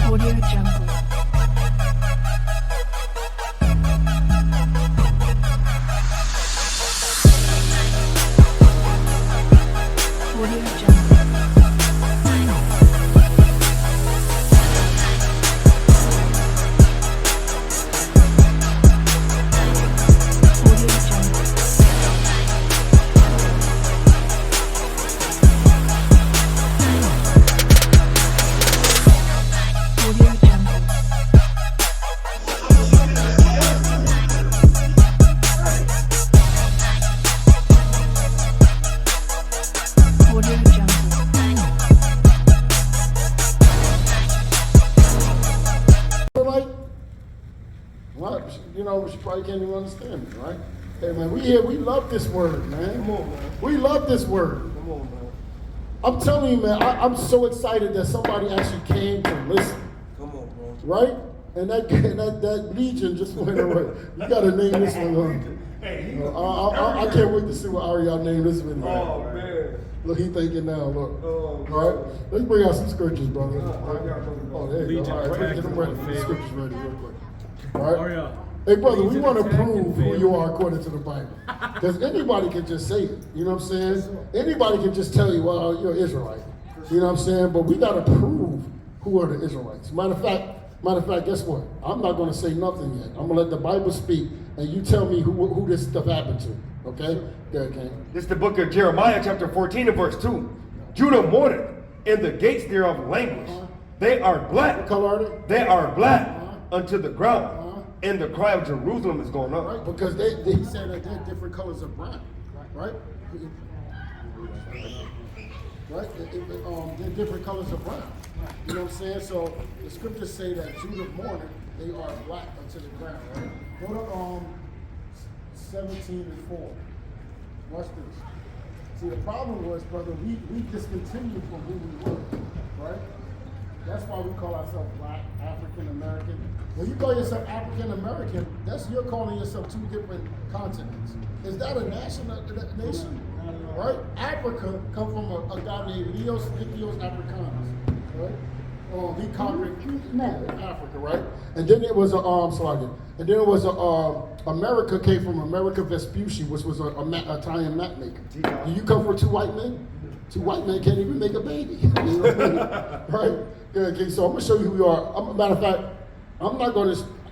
Audio Jungle. Audio Jungle. Audio Jungle. Audio Jungle. Audio Jungle. Like, what? You know, she probably can't even understand me, right? Hey, man, we love this word, man. Come on, man. We love this word. Come on, man. I'm telling you, man, I'm so excited that somebody actually came to listen, Come on, bro. right? And that legion just went away. You got to name this one. Hey, I can't wait to see what Ahrayah named this one. oh, man. Look, he thinking now, look. Oh, All right, let's bring out some scriptures, brother. I got something. Oh, there you go. All right, let's get them ready. Get the scriptures ready real quick. All right. Ahrayah. Hey, brother, we Legion want to attack and prove who fail. you are according to the Bible. Because anybody can just say it. You know what I'm saying? Anybody can just tell you, well, you're an Israelite. You know what I'm saying? But we got to prove who are the Israelites. Matter of fact, guess what? I'm not going to say nothing yet. I'm going to let the Bible speak, and you tell me who this stuff happened to. Okay? Go ahead, King. This is the book of Jeremiah, chapter 14 and verse 2. Judah mourneth, and the gates thereof languish. They are What black. color are they? They are black unto the ground. And the cry of Jerusalem is going Right? up. Because he said that they're different colors of brown. Right? Right? They're different colors of brown. You know what I'm saying? So the scriptures say that Judah mourneth, they are black unto the ground. Right? Go to 17 and 4. Watch this. See, the problem was, brother, we discontinued from who we were. Right? That's why we call ourselves Black, African American. When you call yourself African American, you're calling yourself two different continents. Is that a nation? Right? Africa come from a guy named Leos Africanus. Right? He conquered Africa, right? And then it was America came from America Vespucci, which was an Italian map maker. Do you come from two white men? Two white men can't even make a baby. You know what I mean? Right? Yeah, okay, so I'm gonna show you who you are. Matter of fact, I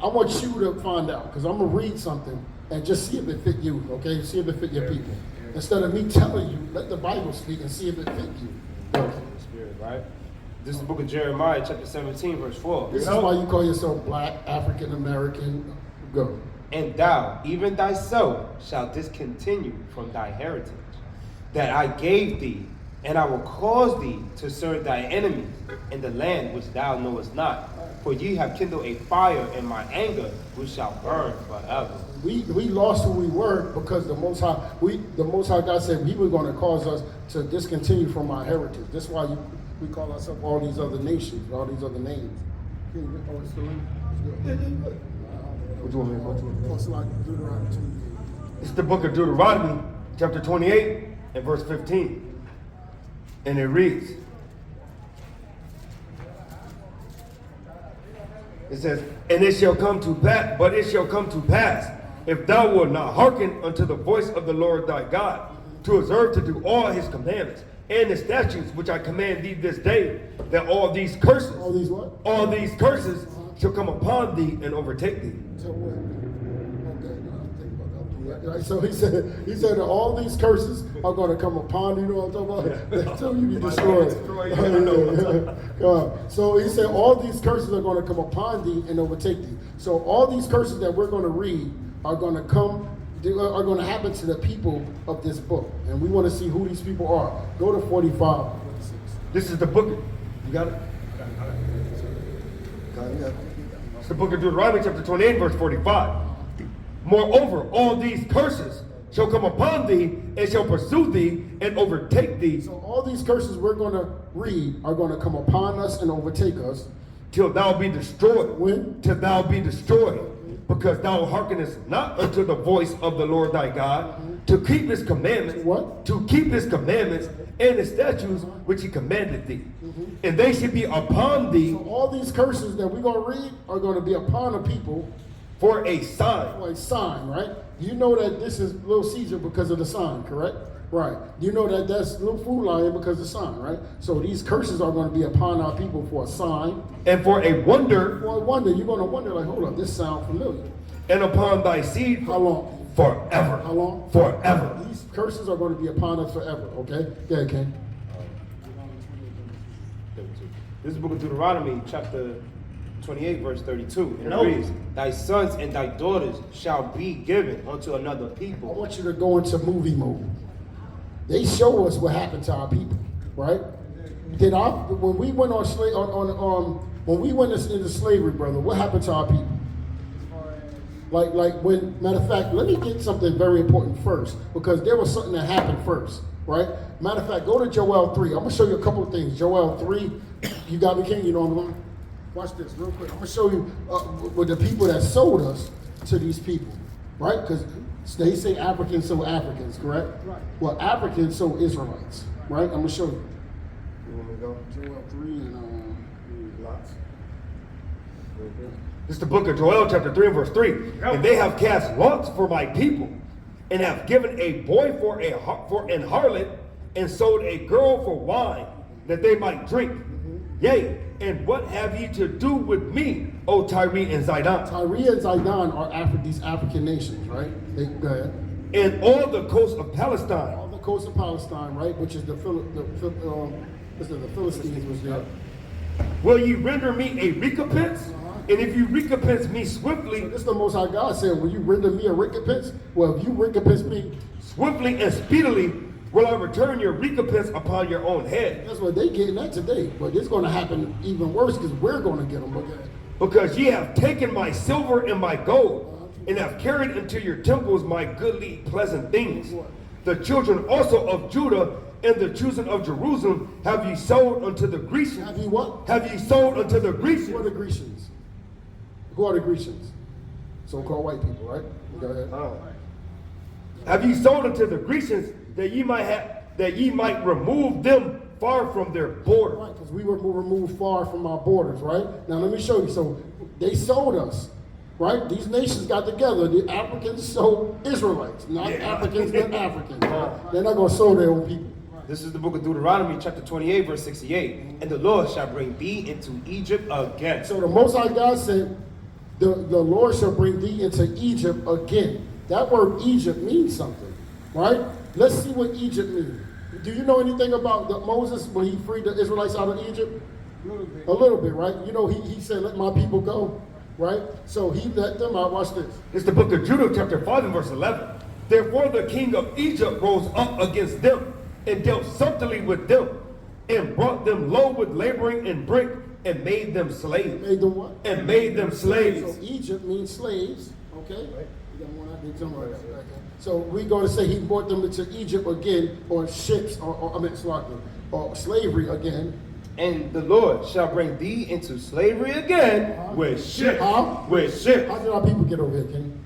want you to find out, because I'm gonna read something and just see if it fit you, okay? See if it fit your people. Instead of me telling you, let the Bible speak and see if it fit you. Okay. Spirit, right? This is the book of Jeremiah, chapter 17, verse 4. This is why you call yourself Black, African American. Go. And thou, even thyself, shalt discontinue from thy heritage, that I gave thee, and I will cause thee to serve thy enemies in the land which thou knowest not. For ye have kindled a fire in my anger, which shall burn forever. We lost who we were because the Most High God said He was going to cause us to discontinue from our heritage. That's why we call ourselves all these other nations, all these other names. Oh, it's still in? It's good. What you want me to go to? It's like Deuteronomy 28. This is the book of Deuteronomy, chapter 28 and verse 15. And it reads, it says, and it shall come to pass, but it shall come to pass, if thou wilt not hearken unto the voice of the Lord thy God, to observe to do all his commandments and the statutes which I command thee this day, that all these curses, All these what? all these curses shall come upon thee and overtake thee. So what? Okay, no, I'm thinking about that. Right, so he said that all these curses are going to come upon you. You know what I'm talking about? Until you be destroyed. So he said all these curses are going to come upon thee and overtake thee. So all these curses that we're going to read are going to happen to the people of this book. And we want to see who these people are. Go to 45. This is the book. You got it? It's the book of Deuteronomy, chapter 28, verse 45. Moreover, all these curses shall come upon thee and shall pursue thee and overtake thee. So all these curses we're going to read are going to come upon us and overtake us. Till thou be destroyed. When? Till thou be destroyed. because thou hearkenest not unto the voice of the Lord thy God, to keep his commandments, What? to keep his commandments and his statutes which he commanded thee. And they should be upon thee So all these curses that we're going to read are going to be upon the people for a sign. for a sign, right? You know that this is little Caesar because of the sign, correct? Right. You know that that's little food lion because of the sign, right? So these curses are going to be upon our people for a sign. And for a wonder, For a wonder, you're going to wonder, like, hold up, this sounds familiar. and upon thy seed How long? forever. How long? Forever. These curses are going to be upon us forever, okay? Go ahead, Ken. This is the book of Deuteronomy, chapter 28, verse 32. And it No. reads, Thy sons and thy daughters shall be given unto another I people. want you to go into movie mode. They show us what happened to our people, right? When we went on when we went into slavery, brother, what happened to our people? When, matter of fact, let me get something very important first, because there was something that happened first, right? Matter of fact, go to Joel 3. I'm going to show you a couple of things. Joel 3, you got me, King? You know what I'm going? Watch this real quick. I'm going to show you with the people that sold us to these people, right? Because they say Africans sold Africans, correct? Right. Well, Africans sold Israelites, right? I'm going to show you. You want me to go? Joel 3 and lots. This is the book of Joel, chapter 3 and verse 3. And they have cast lots for my people, and have given a boy for an harlot, and sold a girl for wine, that they might drink. Yea, and what have ye to do with me, O Tyre and Zidon? Tyre and Zidon are these African nations, right? Go ahead. And all the coast of Palestine. All the coast of Palestine, right? Which is the Philistines was there. Will ye render me a recompense? And if you recompense me swiftly, So this is the Most High God saying, will you render me a recompense? Well, if you recompense me, swiftly and speedily will I return your recompense upon your own head. that's what they getting at today. But it's going to happen even worse because we're going to get them. Okay. Because ye have taken my silver and my gold, and have carried into your temples my goodly pleasant things. The children also of Judah and the children of Jerusalem have ye sold unto the Grecians. Have you what? Have ye sold unto the Who are Grecians? the Grecians? Who are the Grecians? So-called white people, right? Go ahead. Have ye sold unto the Grecians that ye might remove them far from their border? Right, because we were removed far from our borders, right? Now let me show you. So they sold us, right? These nations got together. The Africans sold Israelites, not Africans, not Africans. They're not going to sold their own people. This is the book of Deuteronomy, chapter 28, verse 68. And the Lord shall bring thee into Egypt again. So the Most High God said, the Lord shall bring thee into Egypt again. That word Egypt means something, right? Let's see what Egypt means. Do you know anything about Moses when he freed the Israelites out of Egypt? A little bit, right? You know, he said, let my people go, right? So he let them out. Watch this. It's the book of Judah, chapter 5 and verse 11. Therefore the king of Egypt rose up against them, and dealt subtly with them, and brought them low with laboring and brick, and made them slaves. Made them what? And made them slaves. So Egypt means slaves, okay? You don't want to do something like that. Okay. So we're going to say he brought them into Egypt again, or ships, or slavery again. And the Lord shall bring thee into slavery again with ships. With ships. How did our people get over here, King?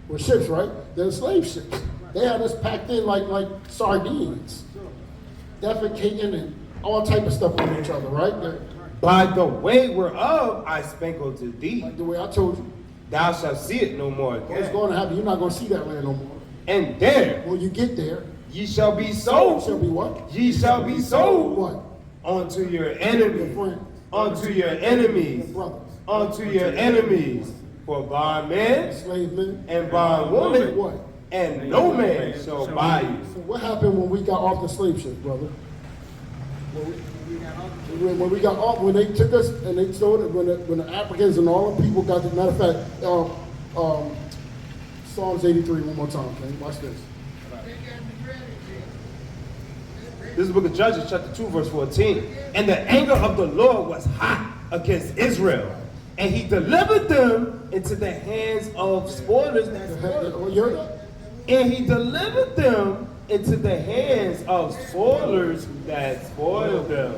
With ships, right? They're slave ships. They had us packed in like sardines, defecating and all type of stuff on each other, right? By the way whereof I sprinkled to thee, Like the way I told you, thou shalt see it no more what's again. going to happen? You're not going to see that land no more. And there When you get there, ye shall be it shall be sold. what? Ye shall be sold What? unto your Your enemies. friends, Unto your your enemies. brothers, Unto your enemies. For bondmen slave men. and bondwomen. What? And no man shall buy you. So what happened when we got off the slave ship, brother? When we got off, when they took us and they sold it, when the Africans and all the people got the, matter of fact, Psalms 83 one more time, okay? Watch this. This is the book of Judges, chapter 2, verse 14. And the anger of the Lord was hot against Israel, and he delivered them into the hands of spoilers that spoiled them. You heard that? And he delivered them into the hands of spoilers that spoiled them.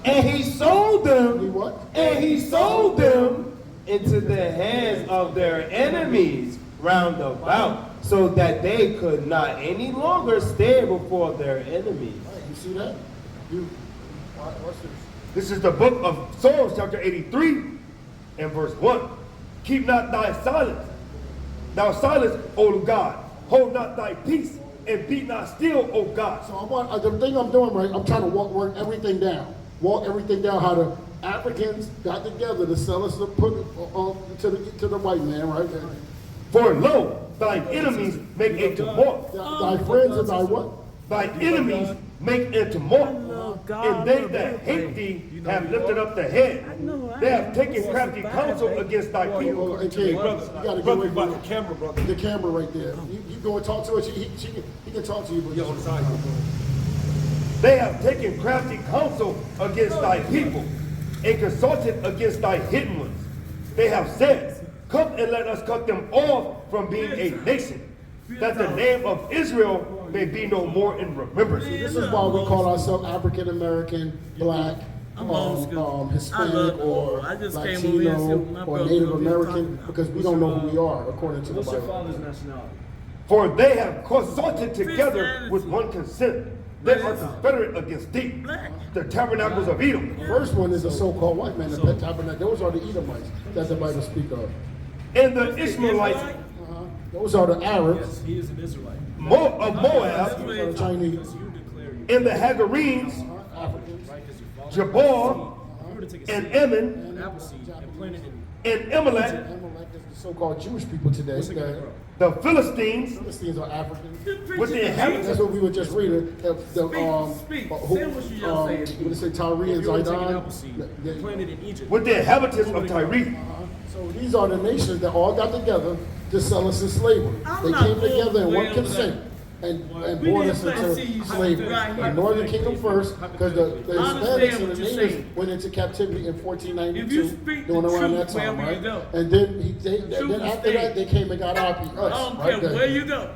And he sold them. He what? And he sold them into the hands of their enemies round about, so that they could not any longer stand before their enemies. Right, you see that? What's this? This is the book of Psalms, chapter 83, and verse 1. Keep not thy silence. Thou silence, O God. Hold not thy peace, and be not still, O God. So I want the thing I'm doing, right? I'm trying to work everything down. Walk everything down. How the Africans got together to sell us to put to the white man, right? For lo, thine enemies make a tumult. Thy friends and thy what? Thy enemies make a tumult. And they that hate thee have lifted up the head. They have taken crafty counsel against thy people. Okay, you gotta get away By from the camera, brother. the camera right there. You go and talk to her. He can talk to you, but Yo, on the side. They have taken crafty counsel against thy people, and consulted against thy hidden ones. They have said, come and let us cut them off from being a nation, that the name of Israel may be no more in remembrance. this is why we call ourselves African American, Black, Hispanic, or I just came over here and see what my Latino, or brother Native was American, talking because we don't know who we are according to the What's your Bible. father's nationality? For they have consulted together with one consent. They are confederate against thee, the tabernacles of Edom. The first one is the so-called white man, the tabernacle. Those are the Edomites that the Bible speak of. And the Ishmaelites Those are the Arabs, Yes, he is an Israelite. of Moab, those are the Chinese, Because you declare you and the Hagarenes, Africans, right, because you follow Jabal, you were to take a and seed, Ammon, an apple seed, and plant it in. and Amalek, Amalek is the so-called Jewish people today. What's it gonna grow? the Philistines, Philistines are Africans. with the inhabitants That's what we were just reading. Speak. Say what you just said. What they say, Tyre If and you were to take an Zidon. apple seed, and plant it in Egypt. with the inhabitants of Tyre. So these are the nations that all got together to sell us in slavery. I'm They not came together in going one way consent and We brought didn't us say see into you slavery. right here. The Northern Kingdom first, because the I Hispanics understand and what the you're natives saying. went into captivity in If you 1492, speak doing the around truth that time, wherever you right? go. And then Truth then will after stay. that, they came and got our I us, don't right care there. where you go.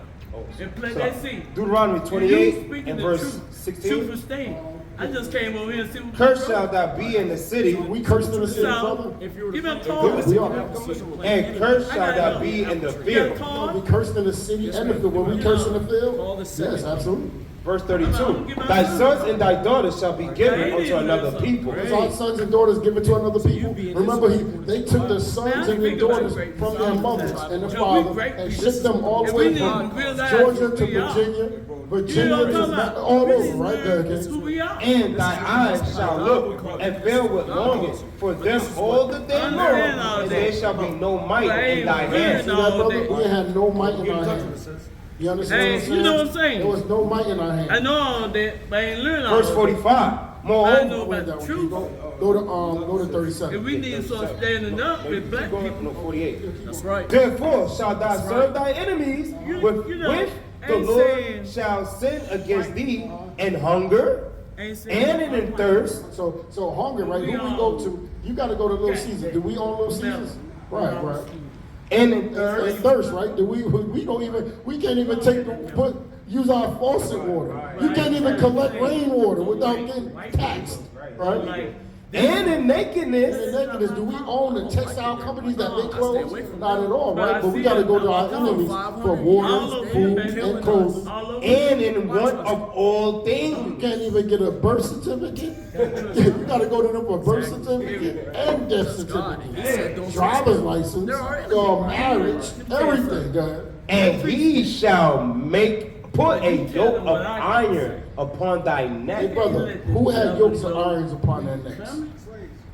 And plant So, that seed. Deuteronomy You 28 speaking and the verse truth. 16. Truth will stay. I just came over here and see what Cursed shall thou be in the city, We cursed in the city, brother. If you were to Give him plant told. We are. and cursed shall thou be in the field. We cursed in the city and the field. Were we cursed in the field? Yes, absolutely. Verse 32. Thy sons and thy daughters shall be given unto another people. Because our sons and daughters given to another people. Remember, they took the sons and the daughters from their mothers and the father and shipped them all the way from Georgia to Virginia, Virginia to all over, right there, That's who okay? we are. And thy eyes shall look and fill with longing for them all the day long, and there shall be no might in thy hands. See that, brother? We had no might in our hands. You understand what I'm Hey, saying? you know what I'm saying? There was no might in our hands. I know all that, but I ain't learned all Verse that. 45. I know Moreover, about the truth. Go to 37. If we need to start standing up with black no, people, 48. That's right. Therefore shalt thou serve thy enemies with you know, which the ain't Lord saying- shall send against thee in hunger ain't saying and in thirst. So hunger, right? Who we go to? You got to go to Little Caesars. Do we own Little Caesars? Right. And in And thirst. thirst, right? Do we can't even use our faucet water. You can't even collect rainwater without getting taxed, right? like, And in And nakedness. the nakedness, do we own the textile companies that make clothes? Not at all, right? But we got to go to our enemies for water, food, and clothes. all over. And in want of all You things. can't even get a birth certificate. You got to go to them for a birth certificate and death certificate, driver's license, marriage, everything. And he shall put a yoke of iron upon thy Hey, neck. brother, who had yokes of irons upon their necks?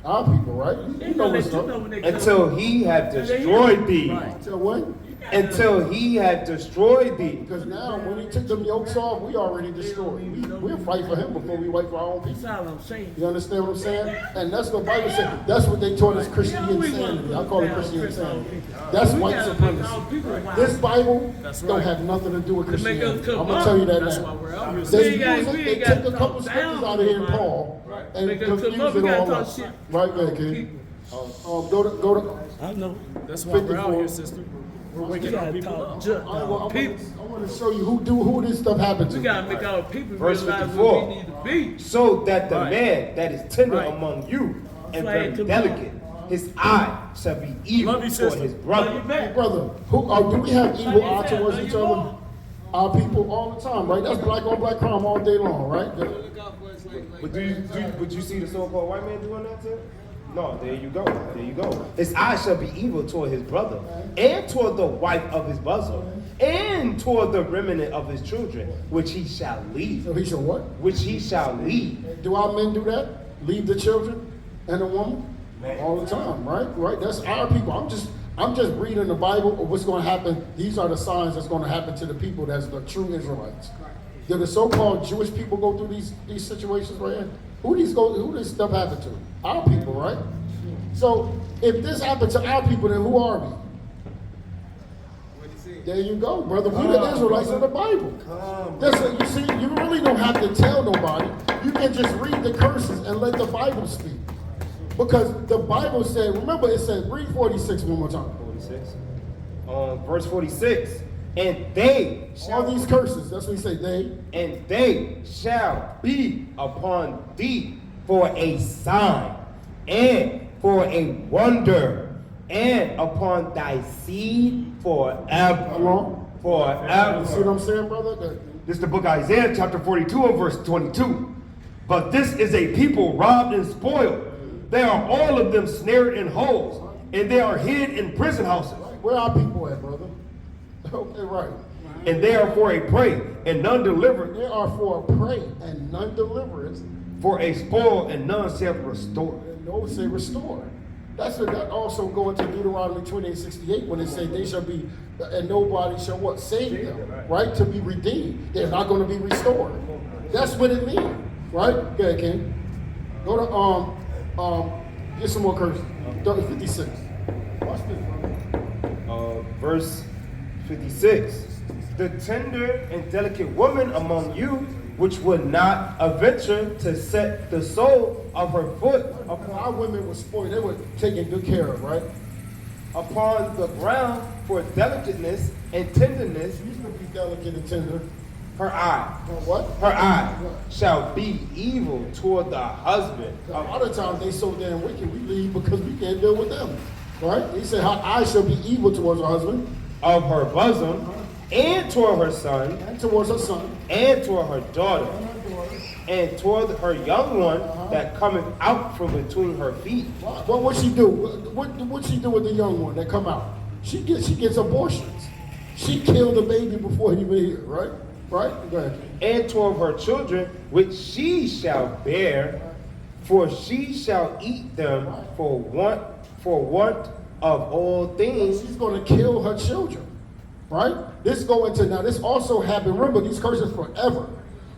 Our people, right? You know what's up. Until he had destroyed thee. Until when? Until he had destroyed thee. Because now, when he took them yokes off, we already destroyed. We'll fight for him before we fight for our own people. That's all I'm saying. You understand what I'm saying? And that's what the Bible said. That's what they taught us Christian insanity. I call it Christian insanity. That's white supremacy. This Bible don't have nothing to do with Christianity. I'm gonna tell you that That's why now. we're out here. They took a couple scriptures out of here in Paul and confused it all up. Right there, kid. Go to. I know. That's why we're out 54. here, sister. We're waking our people up. I want to show you who this stuff happened to. We gotta make our people Verse realize 54. what we need to be. So that the man that is tender among you and very Come delicate his eye shall be evil Love you, toward sister. his Love you brother. back. Brother, do we have evil eye Love you, towards love each you other? more. Our people all the time, right? That's black on black crime all day long, right? But you see the so-called white man doing that too? No, there you go. There you go. His eye shall be evil toward his brother, and toward the wife of his bosom, and toward the remnant of his children, which he shall leave. So he shall what? Which he shall leave. Do our men do that? Leave the children and the woman? All the time, right? Right? That's our people. I'm just reading the Bible of what's going to happen. These are the signs that's going to happen to the people that's the true Israelites. Do the so-called Jewish people go through these situations right here? Who this stuff happen to? Our people, right? So if this happened to our people, then who are we? There you go, brother. We the Israelites of the Bible. You see, you really don't have to tell nobody. You can just read the curses and let the Bible speak. Because the Bible said, remember it said, read 46 one more time. 46. Verse 46. And they All these curses, that's what he said, and they shall be upon thee for a sign and for a wonder, and upon thy seed forever. How long? Forever. You see what I'm saying, brother? This is the book of Isaiah, chapter 42 and verse 22. But this is a people robbed and spoiled. They are all of them snared in holes, and they are hid in prison houses. Where are people at, brother? Okay, right. And they are for a prey, and none delivered, They are for a prey and none deliverance. for a spoil, and none shall restore. And no say restore. That's what that also go into Deuteronomy 28:68 when it says they shall be, and nobody shall what? Save them, right? To be redeemed. They're not going to be restored. That's what it means, right? Go ahead, King. Go to get some more curses. 56. Watch this, brother. Verse 56. The tender and delicate woman among you, which would not adventure to set the sole of her foot Our women were spoiled. They were taken good care of, right? upon the ground for delicateness and tenderness, She's going to be delicate and tender. her eye. What? Her eye shall be evil toward the husband. A lot of times they so damn wicked, we leave because we can't deal with them. Right? He said, her eye shall be evil towards her husband, Of her bosom, and toward her son, and towards her son, and toward her daughter, and her daughter. and toward her young one that cometh out from between her feet. What would she do? What she do with the young one that come out? She gets abortions. She killed the baby before he was here, right? Right? Go ahead. And toward her children, which she shall bear, for she shall eat them for want of all things. She's going to kill her children, right? This also happened. Remember, these curses forever.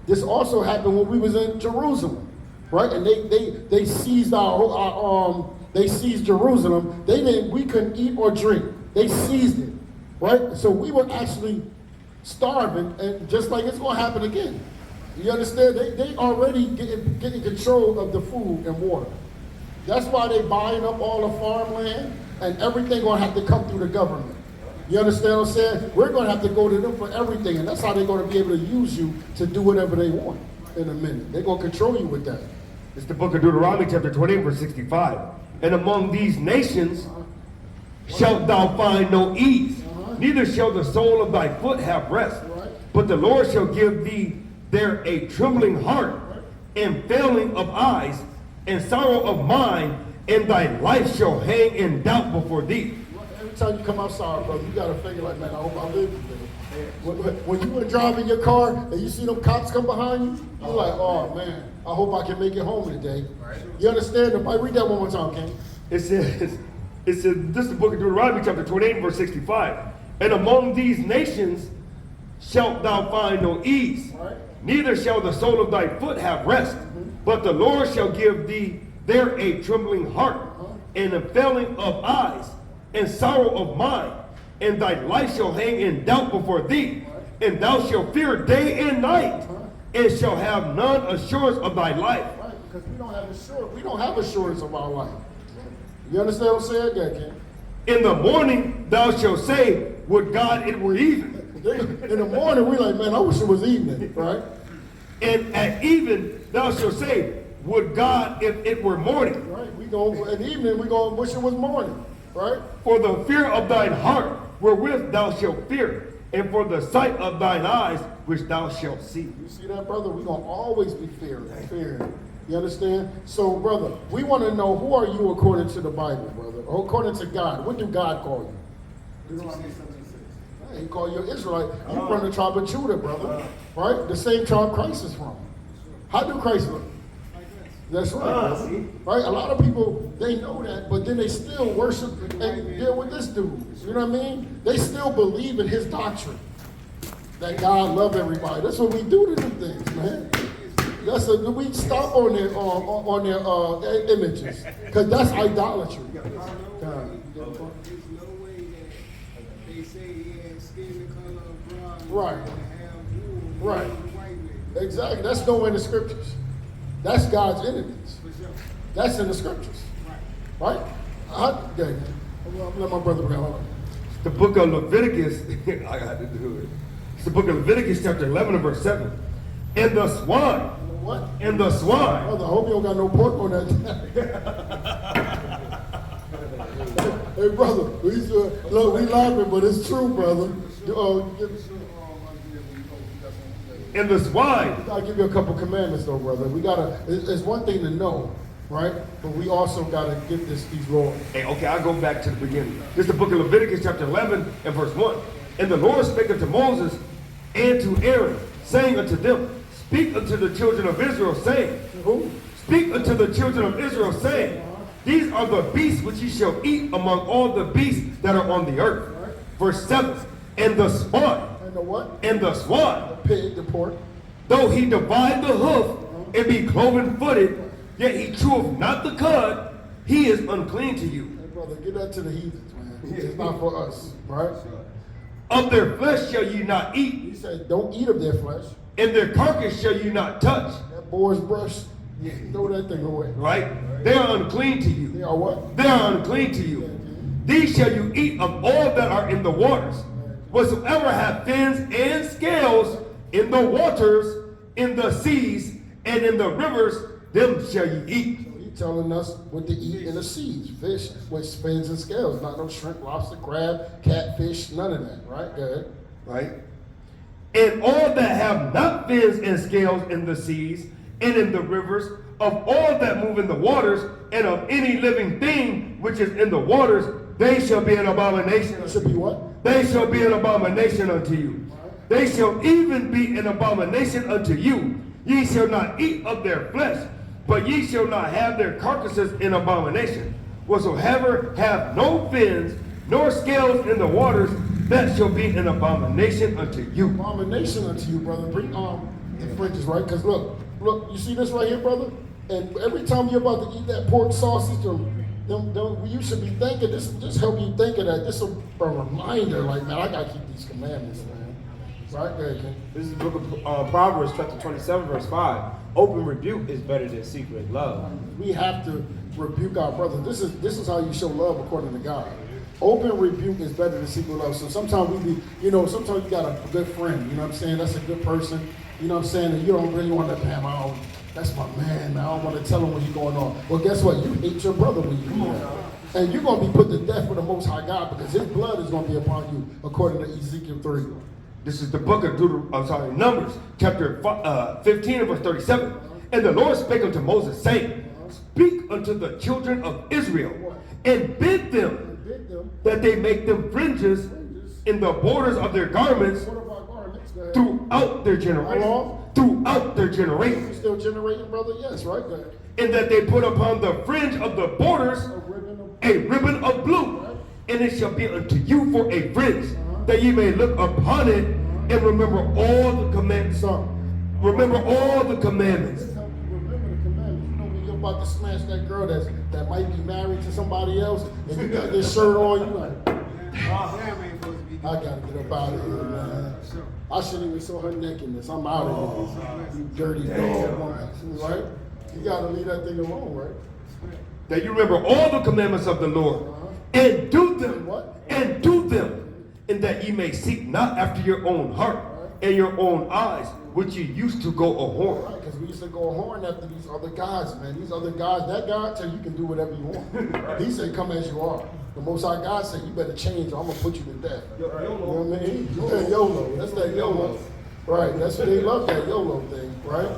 This also happened when we was in Jerusalem, right? And they seized they seized Jerusalem. We couldn't eat or drink. They seized it, right? So we were actually starving, and just like it's going to happen again. You understand? They already getting control of the food and water. That's why they buying up all the farmland, and everything going to have to come through the government. You understand what I'm saying? We're going to have to go to them for everything, and that's how they're going to be able to use you to do whatever they want in a minute. They're going to control you with that. It's the book of Deuteronomy, chapter 28, verse 65. And among these nations shalt thou find no ease, neither shall the sole of thy foot have rest. But the Lord shall give thee there a trembling heart, and failing of eyes, and sorrow of mind, and thy life shall hang in doubt before thee. Every time you come outside, brother, you got to figure like, man, I hope I live today. When you were driving your car and you see them cops come behind you, you're like, oh man, I hope I can make it home today. You understand? Read that one more time, King. It says, this is the book of Deuteronomy, chapter 28, verse 65. And among these nations shalt thou find no ease, neither shall the sole of thy foot have rest. But the Lord shall give thee there a trembling heart, and a failing of eyes, and sorrow of mind, and thy life shall hang in doubt before thee, and thou shalt fear day and night, and shall have none assurance of thy life. Right, because we don't have assurance of our life. You understand what I'm saying? Yeah, King. In the morning thou shalt say, would God it were even. In the morning, we like, man, I wish it was evening, right? And at even thou shalt say, would God if it were morning. Right? We go at evening, we go wish it was morning. Right? For the fear of thine heart, wherewith thou shalt fear, and for the sight of thine eyes, which thou shalt see. You see that, brother? We're going to always be fearing. You understand? So, brother, we want to know, who are you according to the Bible, brother? Or according to God. What do God call you? Deuteronomy 7:6. Hey, he called you an Israelite. You from the tribe of Judah, brother. Right? The same tribe Christ is from. How do Christ look? That's right. brother. Right? A lot of people, they know that, but then they still worship and deal with this dude. You know what I mean? They still believe in his doctrine. That God love everybody. That's what we do to them things, man. We stop on their images, because that's idolatry. There's no way that they say he had skin the color of bronze. Right. And have wool, Right. white man. Exactly. That's nowhere in the scriptures. That's God's enemies. For sure. That's in the scriptures. Right? Okay. Let my brother bring it on. The book of Leviticus, I got to do it. It's the book of Leviticus, chapter 11 and verse 7. And the swine. What? And the swine. Brother, I hope you don't got no pork on that. Hey, brother, look, we laughing, but it's true, brother. And the swine. I'll give you a couple commandments, though, brother. It's one thing to know, right? But we also got to get these laws. Hey, okay, I'll go back to the beginning. This is the book of Leviticus, chapter 11 and verse 1. And the Lord spake unto Moses and to Aaron, saying unto them, Speak unto the children of Israel, saying, Who? Speak unto the children of Israel, saying, These are the beasts which ye shall eat among all the beasts that are on the earth. Verse 7. And the swine. And the what? And the swine. The pig, the pork. Though he divide the hoof and be cloven footed, yet he cheweth not the cud, he is unclean to you. Hey, brother, give that to the heathens, man. It's not for us, right? Of their flesh shall ye not eat, He said, don't eat of their flesh. and their carcass shall you not touch. That boar's brush, throw that thing away. Right? They are unclean to you. They are what? They are unclean to you. These shall you eat of all that are in the waters. Whatsoever have fins and scales in the waters, in the seas, and in the rivers, them shall you eat. So he's telling us what to eat in the seas. Fish with fins and scales. Not no shrimp, lobster, crab, catfish, none of that. Right? Go ahead. Right? And all that have not fins and scales in the seas and in the rivers, of all that move in the waters, and of any living thing which is in the waters, they shall be an abomination. It should be what? They shall be an abomination unto you. They shall even be an abomination unto you. Ye shall not eat of their flesh, but ye shall not have their carcasses in abomination. Whatsoever have no fins nor scales in the waters, that shall be an abomination unto you. Abomination unto you, brother. Bring the fringes, right? Because look, you see this right here, brother? And every time you're about to eat that pork sausage, you should be thinking, this help you think of that. This is a reminder, like, man, I got to keep these commandments, man. Right there, King. This is the book of Proverbs, chapter 27, verse 5. Open rebuke is better than secret love. We have to rebuke our brother. This is how you show love according to God. Open rebuke is better than secret love. So sometimes sometimes you got a good friend, you know what I'm saying? That's a good person, you know what I'm saying? And you don't really want to, that's my man, I don't want to tell him what's going on. Well, guess what? You hate your brother when you do that. And you're going to be put to death for the Most High God, because his blood is going to be upon you, according to Ezekiel 3. This is the book of Numbers, chapter 15 and verse 37. And the Lord spake unto Moses, saying, Speak unto the children of Israel, and bid them that they make them fringes in the borders of their garments throughout their generations. Throughout their generations. Still generating, brother? Yes, right there. And that they put upon the fringe of the borders a ribbon of blue, and it shall be unto you for a fringe, that ye may look upon it and remember all the commandments. Remember all the commandments. Remember the commandments. You know when you're about to smash that girl that might be married to somebody else, and you got this shirt on, you like, I gotta get up out of here, man. I shouldn't even saw her nakedness. I'm out of here. You dirty dog, woman. Right? You gotta leave that thing alone, right? That you remember all the commandments of the Lord, and do them. What? And do them, and that ye may seek not after your own heart and your own eyes, which you used to go a whore. Right, because we used to go horn after these other guys, man. These other guys, that God tell you can do whatever you want. He said, come as you are. The Most High God said, you better change or I'm going to put you to death. You know what I mean? Yeah, YOLO. That's that YOLO. Right, that's what they love, that YOLO thing, right?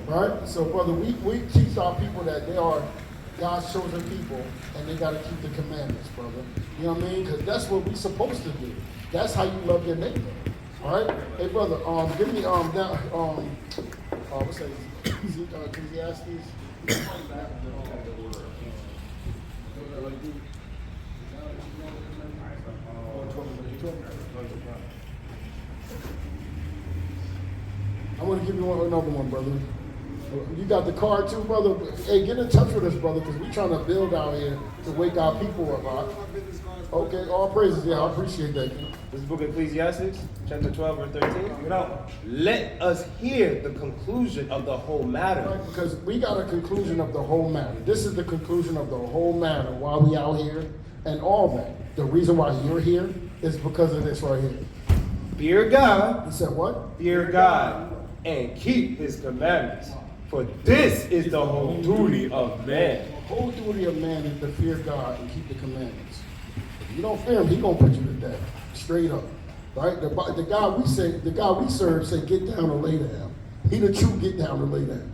Right? So, brother, we teach our people that they are God's chosen people and they got to keep the commandments, brother. You know what I mean? Because that's what we're supposed to do. That's how you love your neighbor. All right? Hey, brother, give me, what's that? Ecclesiastes? I want to give you another one, brother. You got the card too, brother? Hey, get in touch with us, brother, because we're trying to build out here to wake our people up, all right? Okay, all praises. Yeah, I appreciate that. This is the book of Ecclesiastes, chapter 12, verse 13. Let us hear the conclusion of the whole matter. Right, because we got a conclusion of the whole matter. This is the conclusion of the whole matter, why we out here and all that. The reason why you're here is because of this right here. Fear God. He said what? Fear God and keep his commandments. For this is the whole duty of man. The whole duty of man is to fear God and keep the commandments. If you don't fear him, he gonna put you to death. Straight up. Right? The God we serve say get down and lay down. He the true get down and lay down.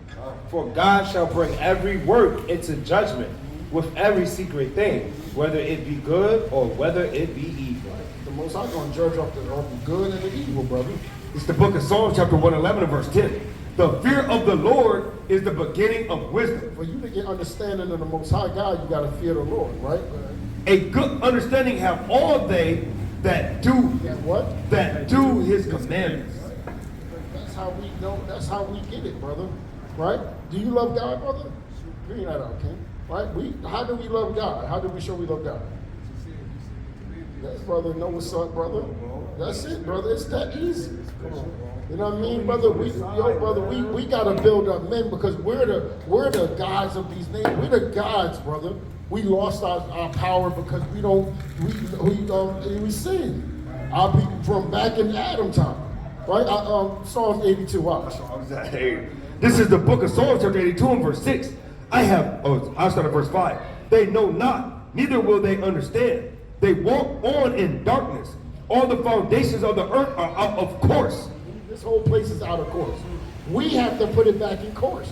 For God shall bring every work into judgment with every secret thing, whether it be good or whether it be evil. The Most High gonna judge off the good and the evil, brother. It's the book of Psalms, chapter 111, and verse 10. The fear of the Lord is the beginning of wisdom. For you to get understanding of the Most High God, you gotta fear the Lord, right? A good understanding have all they that do what? That do his commandments. That's how we know. That's how we get it, brother. Right? Do you love God, brother? Bring that out, King. Right? How do we love God? How do we show we love God? Yes, brother. Know what's up, brother? That's it, brother. It's that easy. Come on. You know what I mean, brother? We gotta build up men because we're the gods of these nations. We're the gods, brother. We lost our power because we sin. Our people from back in Adam time, right? Psalms 82. Watch. This is the book of Psalms, chapter 82, and verse 6. I'll start at verse 5. They know not, neither will they understand. They walk on in darkness. All the foundations of the earth are out of course. This whole place is out of course. We have to put it back in course.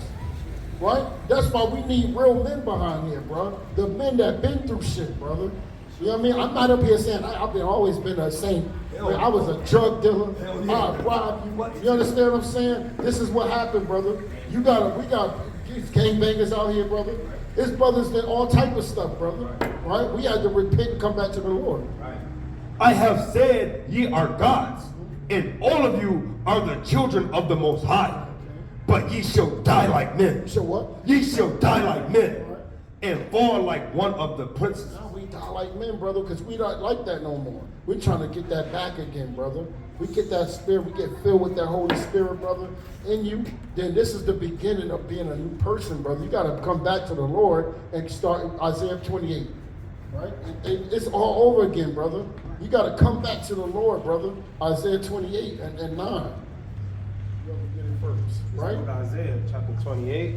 Right? That's why we need real men behind here, bro. The men that been through shit, brother. You know what I mean? I'm not up here saying I've always been a saint. I was a drug dealer. I robbed you. You understand what I'm saying? This is what happened, brother. We got gangbangers out here, brother. His brothers did all type of stuff, brother. Right? We had to repent and come back to the Lord. I have said ye are gods, and all of you are the children of the Most High. But ye shall die like men. Shall what? Ye shall die like men, and fall like one of the princes. Now we die like men, brother, because we not like that no more. We're trying to get that back again, brother. We get that spirit, we get filled with that Holy Spirit, brother, in you. Then this is the beginning of being a new person, brother. You got to come back to the Lord and start Isaiah 28, right? It's all over again, brother. You got to come back to the Lord, brother. Isaiah 28 and 9. Right? Isaiah chapter 28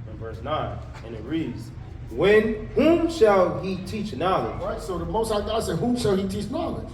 and verse 9. And it reads, whom shall he teach knowledge? Right, so the Most High God said, whom shall he teach knowledge?